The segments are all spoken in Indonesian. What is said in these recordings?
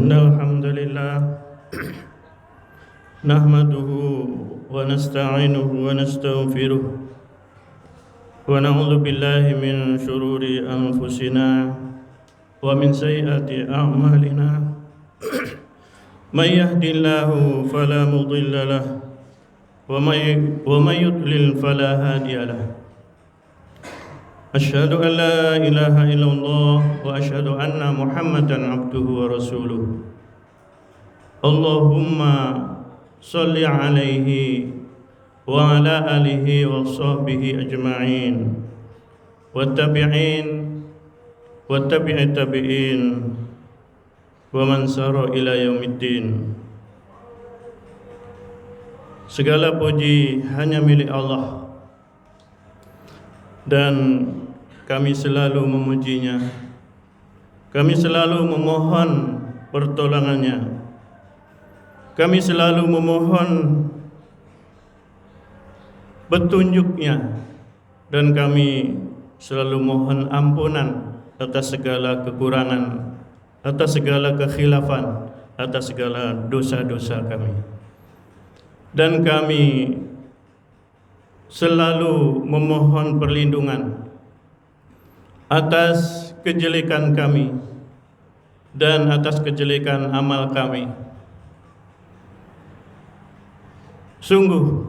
إن الحمد لله نحمده ونستعينه ونستغفره ونعوذ بالله من شرور أنفسنا ومن سيئات أعمالنا من يهد الله فلا مضل له ومن يضلل فلا هادي له أشهد أن لا إله إلا الله وأشهد أن محمدا عبده ورسوله اللهم صل عليه وعلى آله وصحبه أجمعين والتابع التابعين ومن سار إلى يوم الدين. Segala puji hanya milik Allah dan kami selalu memujinya. Kami selalu memohon pertolongannya. Kami selalu memohon petunjuknya dan kami selalu mohon ampunan atas segala kekurangan, atas segala kekhilafan, atas segala dosa-dosa kami. Dan kami selalu memohon perlindungan atas kejelekan kami dan atas kejelekan amal kami. Sungguh,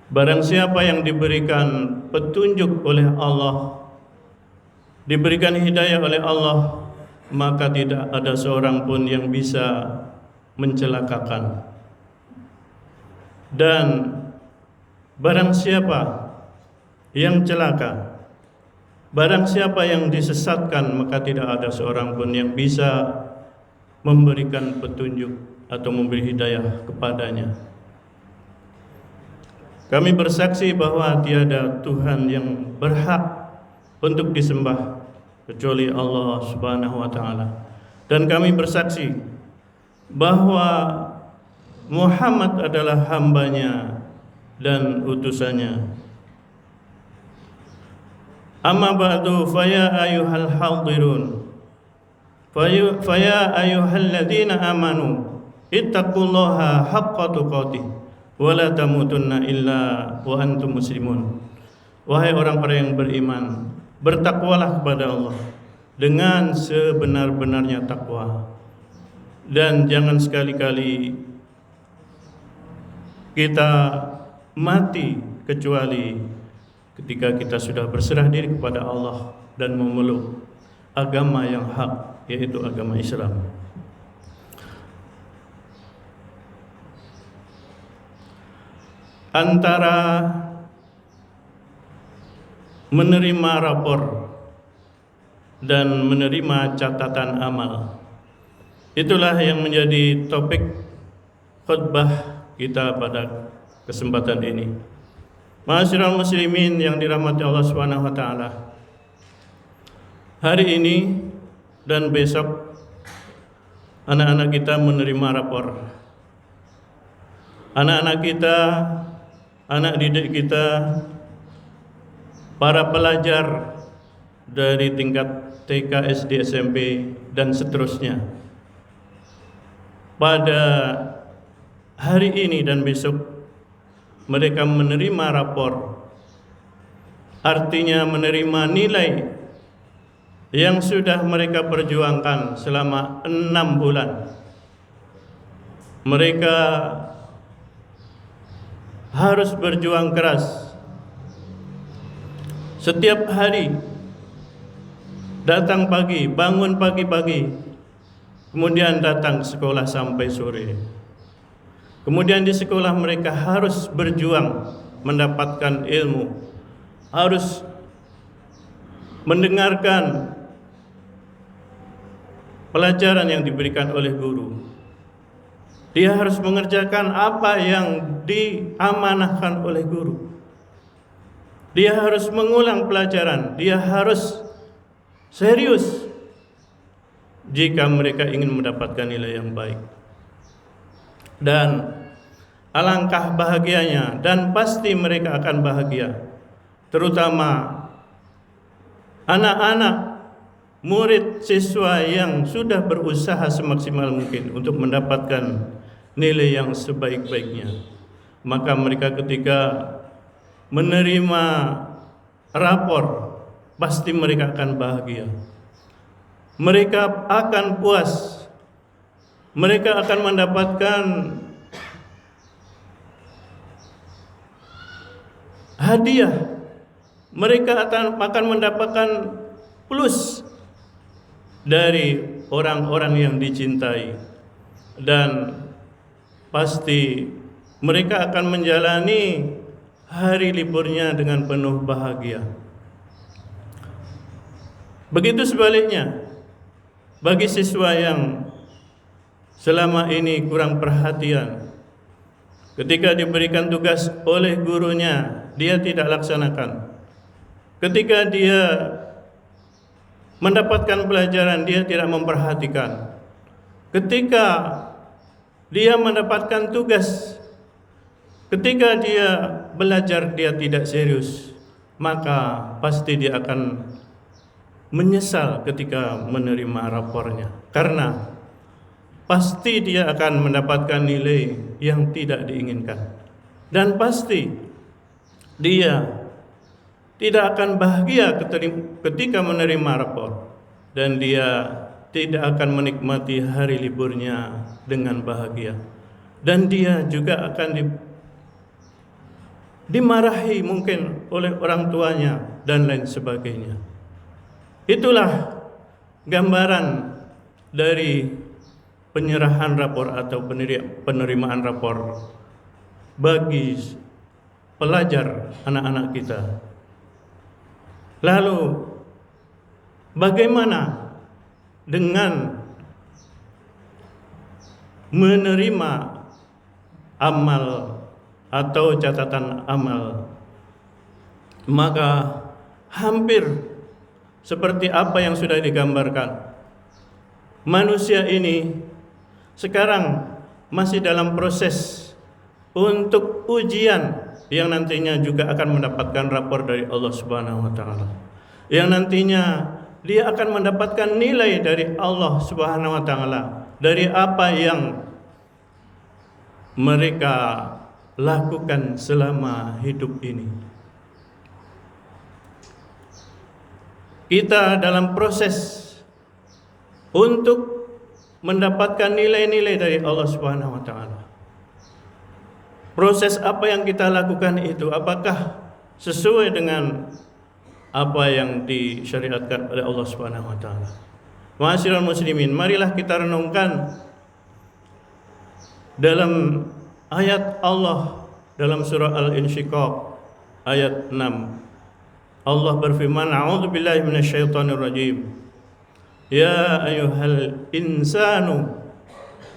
barang siapa yang diberikan petunjuk oleh Allah, diberikan hidayah oleh Allah, maka tidak ada seorang pun yang bisa mencelakakan. Dan barang siapa yang celaka, barang siapa yang disesatkan, maka tidak ada seorang pun yang bisa memberikan petunjuk atau memberi hidayah kepadanya. Kami bersaksi bahwa tiada Tuhan yang berhak untuk disembah kecuali Allah Subhanahu wa taala. Dan kami bersaksi bahwa Muhammad adalah hambanya dan utusannya. Amma ba'du faya ayyuhal hadirun faya ayyuhalladzina amanu ittaqullaha haqqa tuqatih wa la tamutunna illa wa antum muslimun. Wahai orang-orang yang beriman, bertakwalah kepada Allah dengan sebenar-benarnya takwa, dan jangan sekali-kali kita mati kecuali ketika kita sudah berserah diri kepada Allah dan memeluk agama yang hak, yaitu agama Islam. Antara menerima rapor dan menerima catatan amal, itulah yang menjadi topik khutbah kita pada kesempatan ini. Ma'asyiral muslimin yang dirahmati Allah Subhanahu wa taala. Hari ini dan besok anak-anak kita menerima rapor. Anak-anak kita, anak didik kita, para pelajar dari tingkat TK, SD, SMP dan seterusnya, pada hari ini dan besok mereka menerima rapor, artinya menerima nilai yang sudah mereka perjuangkan selama 6 bulan. Mereka harus berjuang keras setiap hari, datang pagi, bangun pagi-pagi, kemudian datang ke sekolah sampai sore. Kemudian di sekolah mereka harus berjuang mendapatkan ilmu, harus mendengarkan pelajaran yang diberikan oleh guru. Dia harus mengerjakan apa yang diamanahkan oleh guru. Dia harus mengulang pelajaran, dia harus serius jika mereka ingin mendapatkan nilai yang baik. Dan alangkah bahagianya, dan pasti mereka akan bahagia, terutama anak-anak murid siswa yang sudah berusaha semaksimal mungkin untuk mendapatkan nilai yang sebaik-baiknya, maka mereka ketika menerima rapor pasti mereka akan bahagia, mereka akan puas, mereka akan mendapatkan hadiah, mereka akan mendapatkan plus dari orang-orang yang dicintai, dan pasti mereka akan menjalani hari liburnya dengan penuh bahagia. Begitu sebaliknya bagi siswa yang selama ini kurang perhatian, ketika diberikan tugas oleh gurunya dia tidak laksanakan, ketika dia mendapatkan pelajaran dia tidak memperhatikan, ketika dia mendapatkan tugas, ketika dia belajar dia tidak serius, maka pasti dia akan menyesal ketika menerima rapornya, karena pasti dia akan mendapatkan nilai yang tidak diinginkan, dan pasti dia tidak akan bahagia ketika menerima rapor, dan dia tidak akan menikmati hari liburnya dengan bahagia, dan dia juga akan dimarahi mungkin oleh orang tuanya dan lain sebagainya. Itulah gambaran dari penyerahan rapor atau penerimaan rapor bagi pelajar anak-anak kita. Lalu bagaimana dengan menerima amal atau catatan amal? Maka hampir seperti apa yang sudah digambarkan, manusia ini sekarang masih dalam proses untuk ujian yang nantinya juga akan mendapatkan rapor dari Allah Subhanahu wa taala, yang nantinya dia akan mendapatkan nilai dari Allah Subhanahu wa taala dari apa yang mereka lakukan selama hidup ini. Kita dalam proses untuk mendapatkan nilai-nilai dari Allah Subhanahu wa taala. Proses apa yang kita lakukan itu apakah sesuai dengan apa yang disyariatkan oleh Allah Subhanahu wa taala? Ma'asyiral muslimin, marilah kita renungkan dalam ayat Allah dalam surah Al-Insyiqaq ayat 6. Allah berfirman, a'udzubillahi minasyaitonir rajim. Ya ayyuhal insanu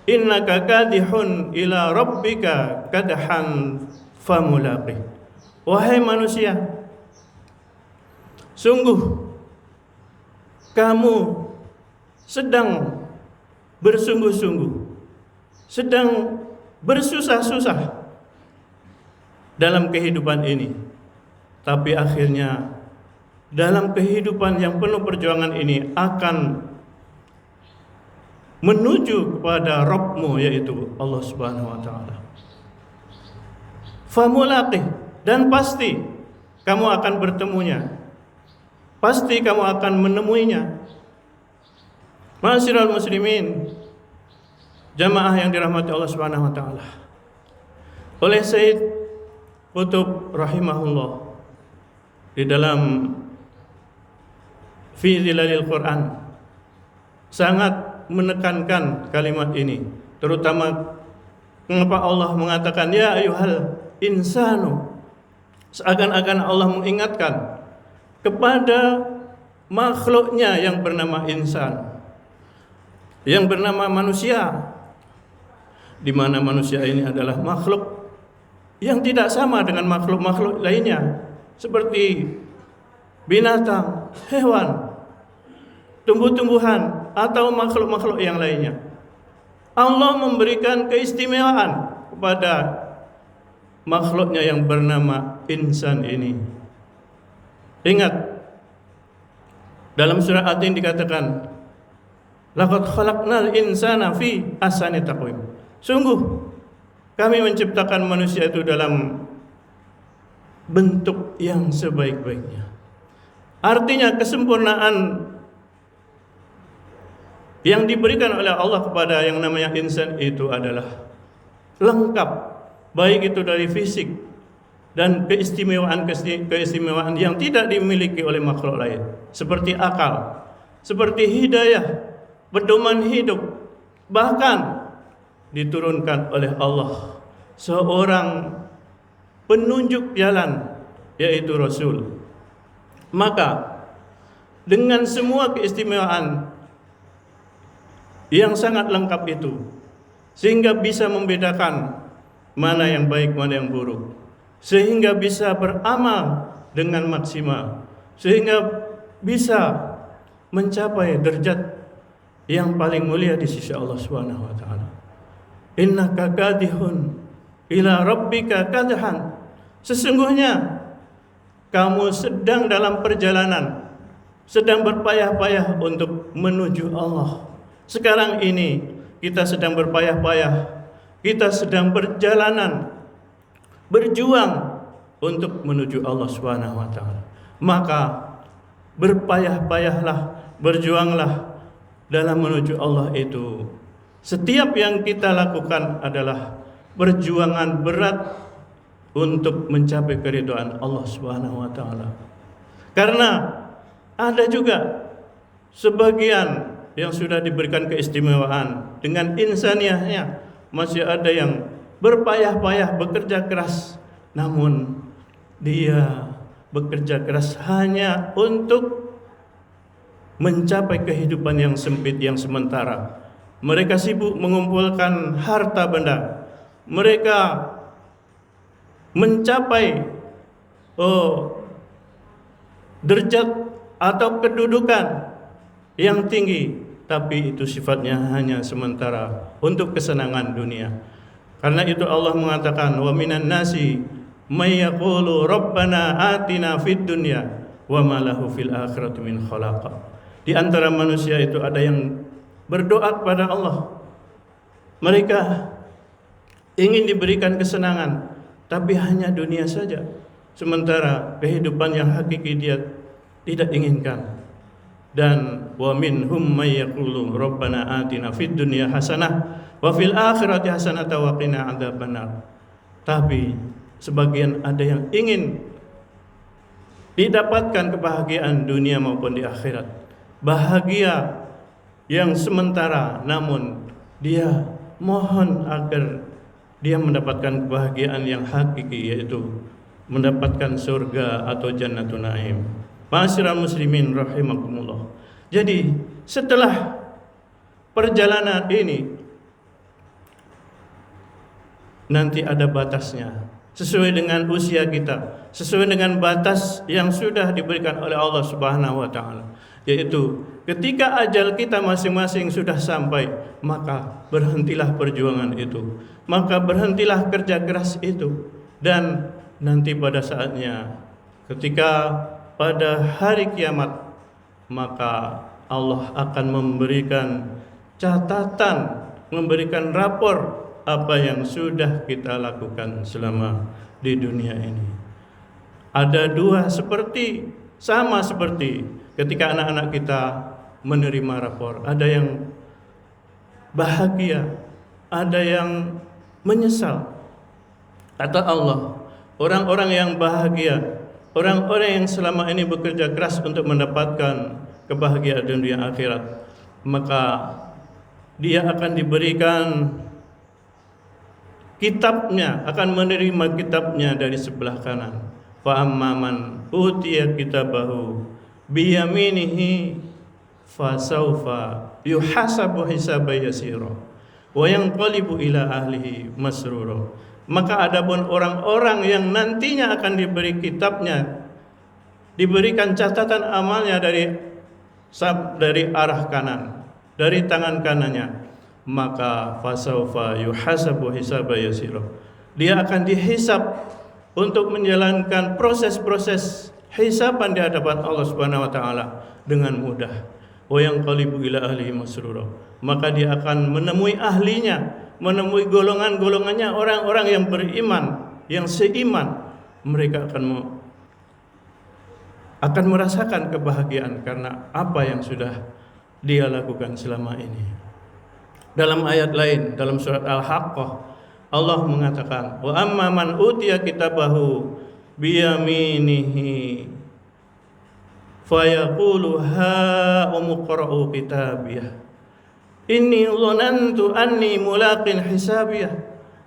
innaka kadihun ila rabbika kadhan famulaqih. Wahai manusia, sungguh kamu sedang bersungguh-sungguh, sedang bersusah-susah dalam kehidupan ini, tapi akhirnya dalam kehidupan yang penuh perjuangan ini akan menuju kepada Rabbmu, yaitu Allah Subhanahu wa taala. Famulaqih, dan pasti kamu akan bertemunya, pasti kamu akan menemuinya. Ma'asyiral muslimin, jamaah yang dirahmati Allah Subhanahu wa taala. Oleh Sayyid Qutb rahimahullah di dalam Fi Zilalil Quran sangat menekankan kalimat ini, terutama mengapa Allah mengatakan ya ayyuhal insanu, seakan-akan Allah mengingatkan kepada makhluknya yang bernama insan, yang bernama manusia, di mana manusia ini adalah makhluk yang tidak sama dengan makhluk-makhluk lainnya seperti binatang, hewan, tumbuh-tumbuhan atau makhluk-makhluk yang lainnya. Allah memberikan keistimewaan kepada makhluknya yang bernama insan ini. Ingat, Dalam surah At-Tin dikatakan, laqad khalaqnal insana fi ahsani taqwim. Sungguh kami menciptakan manusia itu dalam bentuk yang sebaik-baiknya. Artinya kesempurnaan yang diberikan oleh Allah kepada yang namanya insan itu adalah lengkap, baik itu dari fisik dan keistimewaan yang tidak dimiliki oleh makhluk lain, seperti akal, seperti hidayah, pedoman hidup, bahkan diturunkan oleh Allah seorang penunjuk jalan, yaitu Rasul. Maka dengan semua keistimewaan yang sangat lengkap itu, sehingga bisa membedakan mana yang baik, mana yang buruk, sehingga bisa beramal dengan maksimal, sehingga bisa mencapai derajat yang paling mulia di sisi Allah Subhanahu wa taala. Innaka kadihun ila rabbika kadhan. Sesungguhnya kamu sedang dalam perjalanan, sedang berpayah-payah untuk menuju Allah. Sekarang ini kita sedang berpayah-payah, kita sedang berjalanan, berjuang untuk menuju Allah Subhanahu wa taala. Maka berpayah-payahlah, berjuanglah dalam menuju Allah itu. Setiap yang kita lakukan adalah perjuangan berat untuk mencapai keridhaan Allah Subhanahu wa taala. Karena ada juga sebagian yang sudah diberikan keistimewaan dengan insaniahnya, masih ada yang berpayah-payah bekerja keras, namun dia bekerja keras hanya untuk mencapai kehidupan yang sempit, yang sementara. Mereka sibuk mengumpulkan harta benda, mereka mencapai derajat atau kedudukan yang tinggi, tapi itu sifatnya hanya sementara untuk kesenangan dunia. Karena itu Allah mengatakan, wa minan nasi may yaqulu rabbana atina fid dunya wa ma lahu fil akhirati min khalaq. Di antara manusia itu ada yang berdoa kepada Allah, mereka ingin diberikan kesenangan, tapi hanya dunia saja, sementara kehidupan yang hakiki dia tidak inginkan. Dan wa minhum may yaqulu rabbana atina fid dunya hasanah wa fil akhirati hasanah wa qina adzabannar. Tapi sebagian ada yang ingin didapatkan kebahagiaan dunia maupun di akhirat, bahagia yang sementara, namun dia mohon agar dia mendapatkan kebahagiaan yang hakiki, yaitu mendapatkan surga atau jannatun naim. Ma'asyiral muslimin rahimakumullah. Jadi setelah perjalanan ini nanti ada batasnya, sesuai dengan usia kita, sesuai dengan batas yang sudah diberikan oleh Allah Subhanahu wa taala, yaitu ketika ajal kita masing-masing sudah sampai, maka berhentilah perjuangan itu, maka berhentilah kerja keras itu. Dan nanti pada saatnya, ketika pada hari kiamat, maka Allah akan memberikan catatan, memberikan rapor apa yang sudah kita lakukan selama di dunia ini. Ada dua sama seperti ketika anak-anak kita menerima rapor. Ada yang bahagia, ada yang menyesal. Kata Allah, orang-orang yang bahagia, orang-orang yang selama ini bekerja keras untuk mendapatkan kebahagiaan dunia akhirat, maka dia akan diberikan kitabnya, akan menerima kitabnya dari sebelah kanan. Fa amman utiya kitabahu biyaminihi fasaufa yuhasabu hisaban yasira wa yanqalibu ila ahlihi masrura. Maka adapun orang-orang yang nantinya akan diberi kitabnya, diberikan catatan amalnya dari arah kanan, dari tangan kanannya, maka fasaufa yuhasabu hisaban yasira. Dia akan dihisab untuk menjalankan proses-proses hisaban di hadapan Allah Subhanahu wa taala dengan mudah. Wa yanqalibu ila ahlihi masrura. Maka dia akan menemui ahlinya, menemui golongan-golongannya, orang-orang yang beriman, yang seiman. Mereka akan merasakan kebahagiaan karena apa yang sudah dia lakukan selama ini. Dalam ayat lain, dalam surat Al-Haqqah, Allah mengatakan, wa amma man utiya kitabahu biyaminihi fayaqulu ha umqra'u kitabiyah inni dhanantu anni mulaqin hisabiyah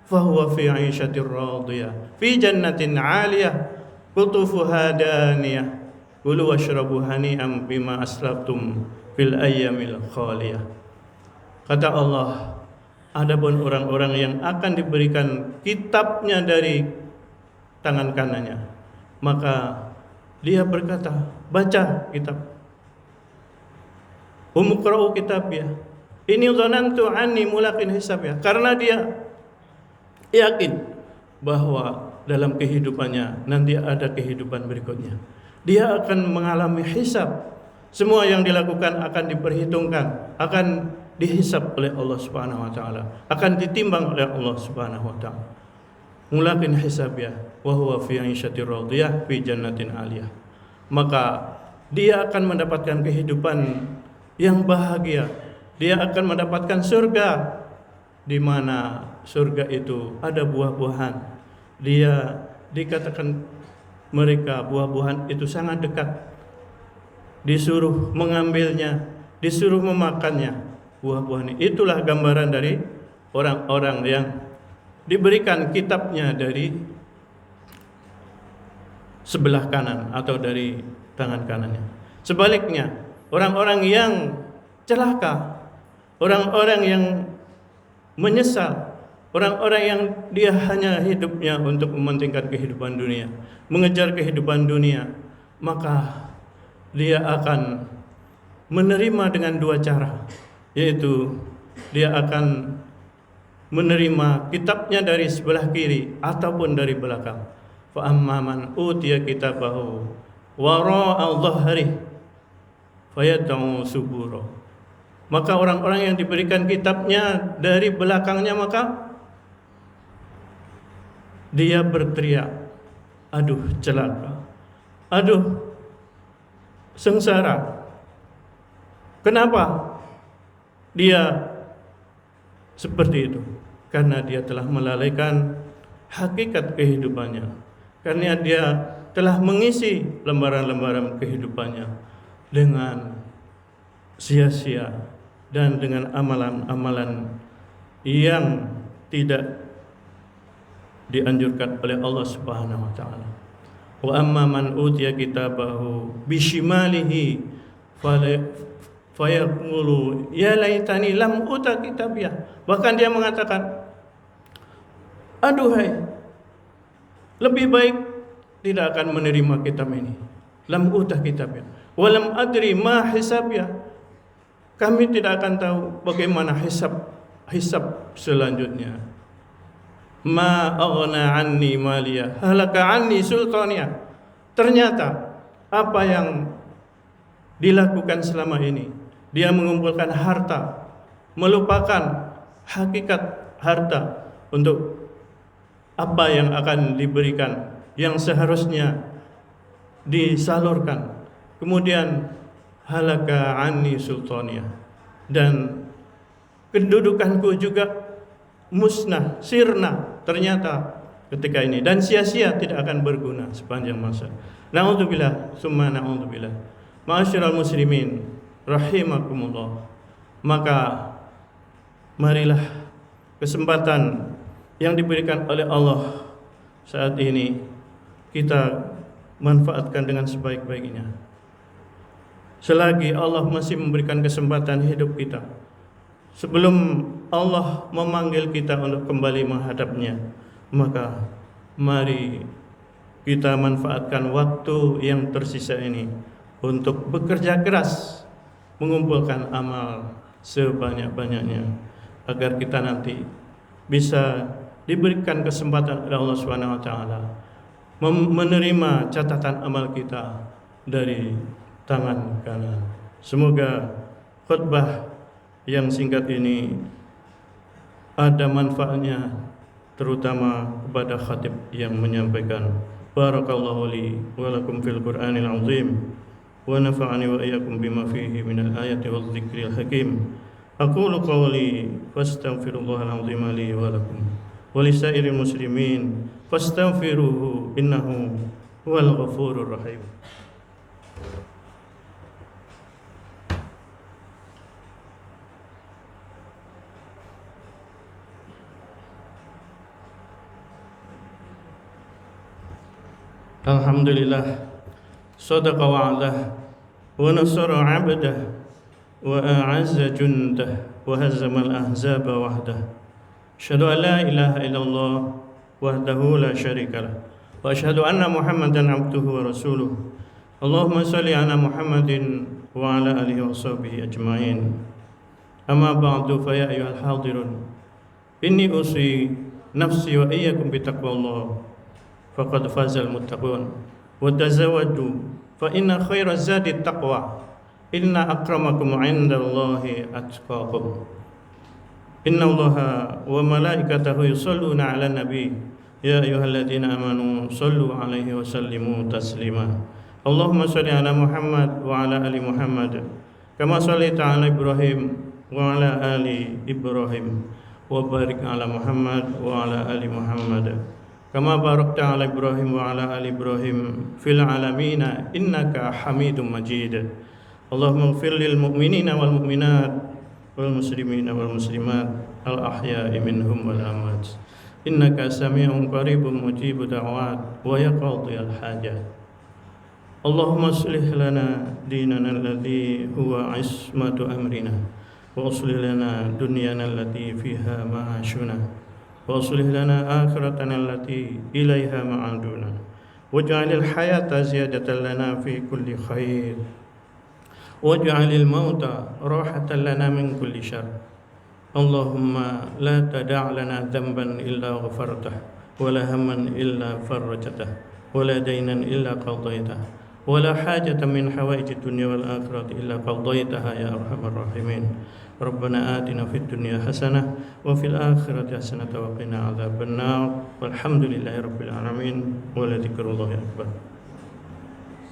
fahuwa fi 'ishatir radiyah fi jannatin 'aliyah qutufuha daniyah kulu washrabu hani'an bima aslaftum fil ayyamil khaliyah. Kata Allah, adapun orang-orang yang akan diberikan kitabnya dari tangan kanannya, maka dia berkata, baca kitab, umqra'u kitabiyah ini dhanantu anni mulaqin hisabiyah, karena dia yakin bahwa dalam kehidupannya nanti ada kehidupan berikutnya. Dia akan mengalami hisab. Semua yang dilakukan akan diperhitungkan, akan dihisab oleh Allah Subhanahu wa taala, akan ditimbang oleh Allah Subhanahu wa taala. Mulaqin hisabiyah wa huwa fi 'ishatir radiyah fi jannatin 'aliyah. Maka dia akan mendapatkan kehidupan yang bahagia. Dia akan mendapatkan surga, di mana surga itu ada buah-buahan. Dia dikatakan mereka buah-buahan itu sangat dekat. Disuruh mengambilnya, disuruh memakannya buah-buahan. Itulah gambaran dari orang-orang yang diberikan kitabnya dari sebelah kanan atau dari tangan kanannya. Sebaliknya, orang-orang yang celaka, orang-orang yang menyesal, orang-orang yang dia hanya hidupnya untuk mementingkan kehidupan dunia, mengejar kehidupan dunia, maka dia akan menerima dengan dua cara, yaitu dia akan menerima kitabnya dari sebelah kiri ataupun dari belakang. Fa amma man utiya kitabahu wara'a dhahrihi fayad'u subura. Maka orang-orang yang diberikan kitabnya dari belakangnya, maka dia berteriak, aduh celaka, aduh sengsara. Kenapa dia seperti itu? Karena dia telah melalaikan hakikat kehidupannya, karena dia telah mengisi lembaran-lembaran kehidupannya dengan sia-sia dan dengan amalan-amalan yang tidak dianjurkan oleh Allah Subhanahu wa taala. Wa amma man utiya kitabahu bishimalihi fayaqulu ya laitani lam uta kitabiyah. Bahkan dia mengatakan, aduhai, lebih baik tidak akan menerima kitab ini. Lam uta kitabiyah wa lam adri ma hisabiyah. Kami tidak akan tahu bagaimana hisab selanjutnya. Ma aghna anni maliyah halaka anni sultaniyah. Ternyata apa yang dilakukan selama ini, dia mengumpulkan harta, melupakan hakikat harta untuk apa yang akan diberikan, yang seharusnya disalurkan. Kemudian halaka anni sultaniyah, dan kedudukanku juga musnah, sirna ternyata ketika ini, dan sia-sia, tidak akan berguna sepanjang masa. Na'udzubillah, summa na'udzubillah. Ma'asyiral muslimin rahimakumullah. Maka marilah kesempatan yang diberikan oleh Allah saat ini kita manfaatkan dengan sebaik-baiknya. Selagi Allah masih memberikan kesempatan hidup kita, sebelum Allah memanggil kita untuk kembali menghadapnya, maka mari kita manfaatkan waktu yang tersisa ini untuk bekerja keras, mengumpulkan amal sebanyak-banyaknya, agar kita nanti bisa diberikan kesempatan oleh Allah Subhanahu wa taala menerima catatan amal kita dari tangan kanan. Semoga khutbah yang singkat ini ada manfaatnya, terutama kepada khatib yang menyampaikan. Barakallahu li wa lakum fil Qur'anil azim wa nafa'ani wa iyyakum bima fihi minal ayati wal dzikril hakim. Aqulu qawli fastaghfirullahal azim li wa lakum wa lisairil muslimin fastaghfiruhu innahu huwal ghafurur rahim. Alhamdulillah, sadaqa wa'adah wa nasara 'abdah wa a'azza jundah wa hazzamal ahzaba wahdah. Asyhadu an la ilaha illallah wahdahu la syarikalah wa asyhadu anna Muhammadan 'abduhu wa rasuluh. Allahumma shalli ala Muhammadin wa ala alihi wa sahbihi ajma'in. Amma ba'du, fa ya ayyuhal hadirun, inni usi nafsi wa iyyakum bi taqwallah faqad fazal muttaqun wa tazawwadu fa inna khairaz zadi taqwa inna akramakum 'indallahi atqakum. Innallaha wa malaikatahu yusholluna 'alan nabi ya ayyuhalladzina amanu shallu 'alaihi wa sallimu taslima. Allahumma shalli 'ala Muhammad wa 'ala ali Muhammad kama shallaita 'ala Ibrahim wa 'ala ali Ibrahim wa barik 'ala Muhammad wa 'ala ali Muhammad kama barakta 'ala Ibrahim wa 'ala ali Ibrahim fil 'alamin innaka Hamidum Majid. Allahumma ighfir lil mu'minina wal mu'minat wal muslimina wal muslimat al ahya'i minhum wal amwat innaka sami'un qaribun mujibud da'wat wa yaqdi al hajat. Allahumma aslih lana dinana alladhi huwa ismatu amrina wa aslih lana dunyana allati fiha ma'ashuna وأصلح لنا آخرتنا التي إليها معادنا واجعل الحياة زيادة لنا في كل خير واجعل الموت راحة لنا من كل شر. اللهم لا تدع لنا ذنبا إلا غفرته ولا هما إلا فرجته ولا دينا إلا قضيته ولا حاجة من حوائج الدنيا والآخرة إلا قضيتها يا أرحم الراحمين. ربنا آتنا في الدنيا حسنة وفي الآخرة حسنة وقنا عذاب النار والحمد لله رب العالمين ولذكر الله أكبر.